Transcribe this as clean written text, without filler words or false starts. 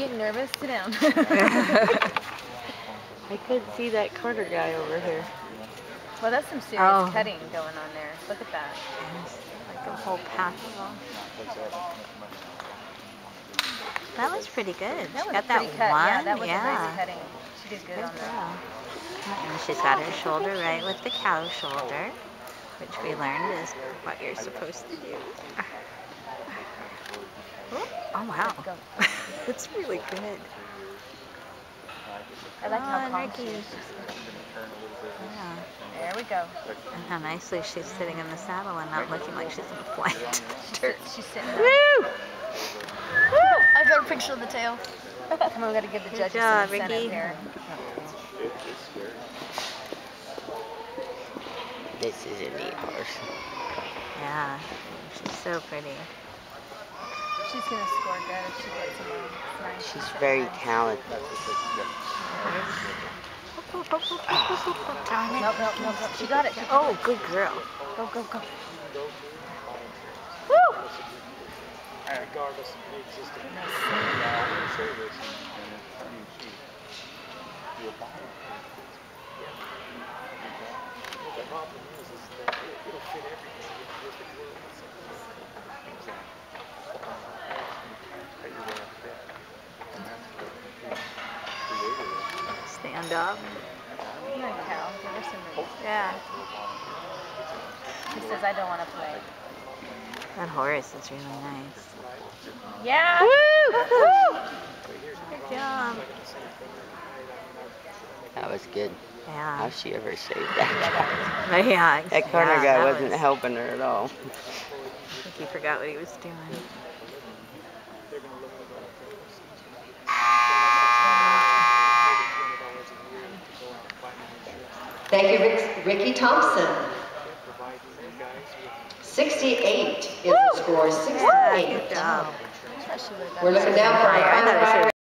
getting nervous. Sit down. I could see that Carter guy over here. Well, that's some serious cutting going on there. Look at that. Like a whole path of them. That was pretty good. That She was got a that pretty cut. one. Yeah, that was a nice cutting. She did good on that. And she's got her shoulder right with the cow shoulder, which we learned is what you're supposed to do. Oh wow. That's really good. I like how calm she is. Yeah. There we go. And how nicely she's sitting in the saddle and not looking like she's in a flight. She's sitting Woo! Woo! I got a picture of the tail. Come on, we got to give the Good judges job, some incentive Ricky. here. This is a neat horse. Yeah, she's so pretty. She's going to score good if she gets some nice. She's very talented. Nope. She got it. Oh, good girl. Go. Woo! Regardless of the existing service, the problem is that it'll fit everything in the perfect world. Stand up. Good cow. Give her some room. Yeah. He says, I don't want to play. That horse is really nice. Yeah. Woo! Good job. That was good. Yeah. How'd she ever saved that guy? Yeah. That Carter guy wasn't helping her at all. I think he forgot what he was doing. Thank you, Ricky Thompson. 68 is the score. 68. Good job. We're looking now for our final